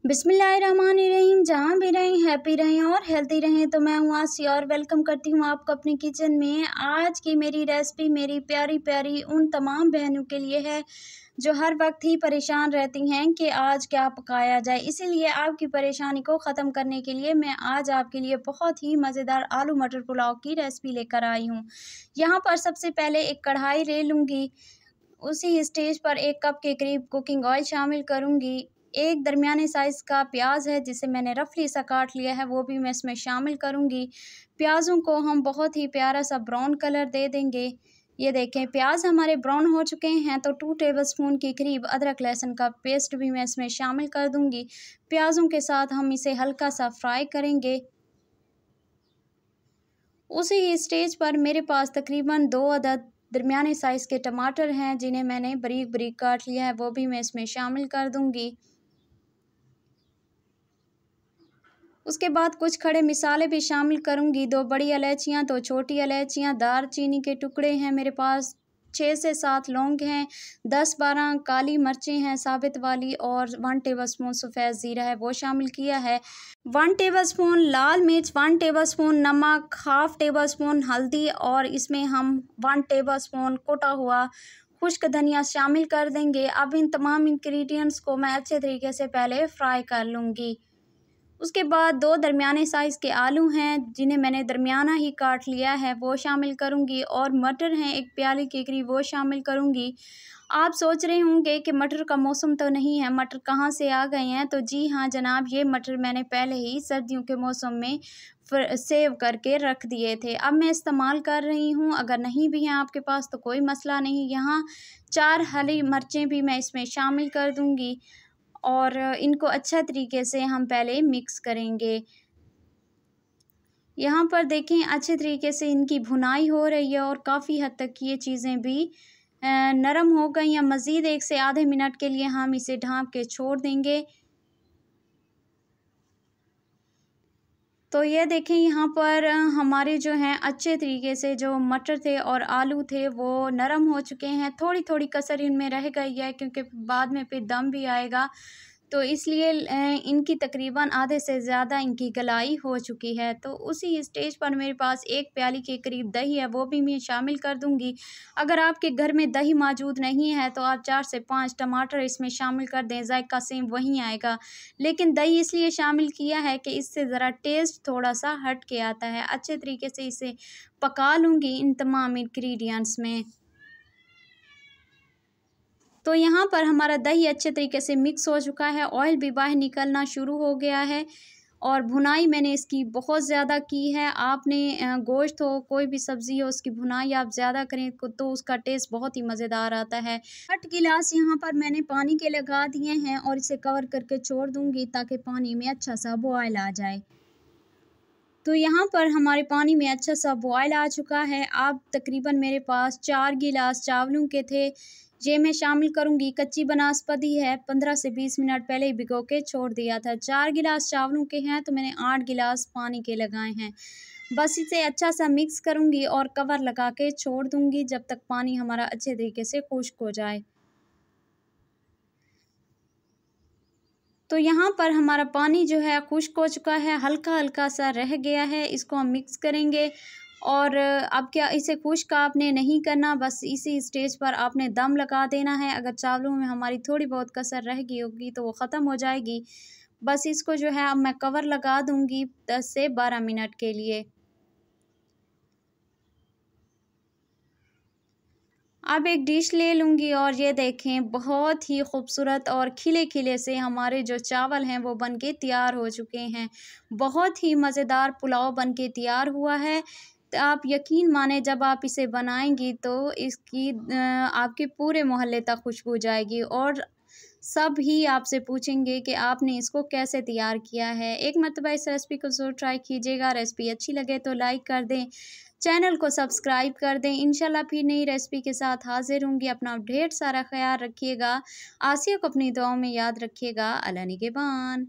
बिस्मिल्लाहिर्रहमानिर्रहीम। जहाँ भी रहें हैप्पी रहें और हेल्दी रहें। तो मैं हूँ आसी और वेलकम करती हूँ आपको अपने किचन में। आज की मेरी रेसिपी मेरी प्यारी प्यारी उन तमाम बहनों के लिए है जो हर वक्त ही परेशान रहती हैं कि आज क्या पकाया जाए। इसीलिए आपकी परेशानी को ख़त्म करने के लिए मैं आज आपके लिए बहुत ही मज़ेदार आलू मटर पुलाव की रेसिपी लेकर आई हूँ। यहाँ पर सबसे पहले एक कढ़ाई ले लूँगी। उसी स्टेज पर 1 कप के करीब कुकिंग ऑयल शामिल करूँगी। एक दरमियाने साइज़ का प्याज है जिसे मैंने रफली सा काट लिया है, वो भी मैं इसमें शामिल करूँगी। प्याज़ों को हम बहुत ही प्यारा सा ब्राउन कलर दे देंगे। ये देखें प्याज हमारे ब्राउन हो चुके हैं तो 2 टेबलस्पून के करीब अदरक लहसुन का पेस्ट भी मैं इसमें शामिल कर दूँगी। प्याज़ों के साथ हम इसे हल्का सा फ्राई करेंगे। उसी स्टेज पर मेरे पास तकरीबन 2 अदद दरमियाने साइज़ के टमाटर हैं जिन्हें मैंने बारीक बारीक काट लिया है, वो भी मैं इसमें शामिल कर दूँगी। उसके बाद कुछ खड़े मसाले भी शामिल करूँगी। 2 बड़ी इलायचियाँ, 2 छोटी इलायचियाँ, दालचीनी के टुकड़े हैं मेरे पास, 6 से 7 लौंग हैं, 10-12 काली मिर्चें हैं साबित वाली और 1 टेबलस्पून सफ़ेद ज़ीरा है वो शामिल किया है। 1 टेबलस्पून लाल मिर्च, 1 टेबलस्पून नमक, हाफ़ टेबलस्पून हल्दी और इसमें हम 1 टेबलस्पून कुटा हुआ खुश्क धनिया शामिल कर देंगे। अब इन तमाम इंग्रेडिएंट्स को मैं अच्छे तरीके से पहले फ्राई कर लूँगी। उसके बाद 2 दरमियाने साइज़ के आलू हैं जिन्हें मैंने दरमियाना ही काट लिया है वो शामिल करूंगी और मटर हैं 1 प्याली के करीब वो शामिल करूंगी। आप सोच रहे होंगे कि मटर का मौसम तो नहीं है, मटर कहाँ से आ गए हैं? तो जी हाँ जनाब, ये मटर मैंने पहले ही सर्दियों के मौसम में सेव करके रख दिए थे, अब मैं इस्तेमाल कर रही हूँ। अगर नहीं भी हैं आपके पास तो कोई मसला नहीं। यहाँ 4 हरी मिर्चें भी मैं इसमें शामिल कर दूँगी और इनको अच्छा तरीके से हम पहले मिक्स करेंगे। यहाँ पर देखें अच्छे तरीके से इनकी भुनाई हो रही है और काफ़ी हद तक ये चीज़ें भी नरम हो गई हैं। मज़ीद 1 से आधे मिनट के लिए हम इसे ढाँप के छोड़ देंगे। तो ये देखें यहाँ पर हमारे जो हैं अच्छे तरीके से जो मटर थे और आलू थे वो नरम हो चुके हैं। थोड़ी थोड़ी कसर इनमें रह गई है क्योंकि बाद में फिर दम भी आएगा, तो इसलिए इनकी तकरीबन आधे से ज़्यादा इनकी गलाई हो चुकी है। तो उसी स्टेज पर मेरे पास 1 प्याली के करीब दही है वो भी मैं शामिल कर दूंगी। अगर आपके घर में दही मौजूद नहीं है तो आप 4 से 5 टमाटर इसमें शामिल कर दें, जायका सेम वहीं आएगा। लेकिन दही इसलिए शामिल किया है कि इससे ज़रा टेस्ट थोड़ा सा हट के आता है। अच्छे तरीके से इसे पका लूँगी इन तमाम इंग्रेडिएंट्स में। तो यहाँ पर हमारा दही अच्छे तरीके से मिक्स हो चुका है, ऑयल भी बाहर निकलना शुरू हो गया है और भुनाई मैंने इसकी बहुत ज़्यादा की है। आपने गोश्त हो कोई भी सब्ज़ी हो उसकी भुनाई आप ज़्यादा करें तो उसका टेस्ट बहुत ही मज़ेदार आता है। 8 गिलास यहाँ पर मैंने पानी के लगा दिए हैं और इसे कवर करके छोड़ दूँगी ताकि पानी में अच्छा सा बॉयल आ जाए। तो यहाँ पर हमारे पानी में अच्छा सा बॉयल आ चुका है। अब तकरीबन मेरे पास 4 गिलास चावलों के थे, ये मैं शामिल करूँगी। कच्ची बनास्पति है, 15 से 20 मिनट पहले ही भिगो के छोड़ दिया था। 4 गिलास चावलों के हैं तो मैंने 8 गिलास पानी के लगाए हैं। बस इसे अच्छा सा मिक्स करूँगी और कवर लगा के छोड़ दूँगी जब तक पानी हमारा अच्छे तरीके से खुश्क हो जाए। तो यहाँ पर हमारा पानी जो है खुश्क हो चुका है, हल्का हल्का सा रह गया है, इसको हम मिक्स करेंगे। और अब क्या इसे खुश्क आपने नहीं करना, बस इसी स्टेज पर आपने दम लगा देना है। अगर चावलों में हमारी थोड़ी बहुत कसर रह गई होगी तो वो ख़त्म हो जाएगी। बस इसको जो है अब मैं कवर लगा दूँगी 10 से 12 मिनट के लिए। अब एक डिश ले लूँगी और ये देखें बहुत ही खूबसूरत और खिले खिले से हमारे जो चावल हैं वो बनके तैयार हो चुके हैं। बहुत ही मज़ेदार पुलाव बनके तैयार हुआ है। तो आप यकीन माने जब आप इसे बनाएंगी तो इसकी आपके पूरे मोहल्ले तक खुशबू जाएगी और सब ही आपसे पूछेंगे कि आपने इसको कैसे तैयार किया है। एक मरतबा इस रेसिपी को ज़रूर ट्राई कीजिएगा। रेसिपी अच्छी लगे तो लाइक कर दें, चैनल को सब्सक्राइब कर दें। इंशाल्लाह फिर नई रेसिपी के साथ हाजिर होंगी। अपना ढेर सारा ख्याल रखिएगा। आसिया को अपनी दुआओं में याद रखिएगा। अल्लाह निगहबान।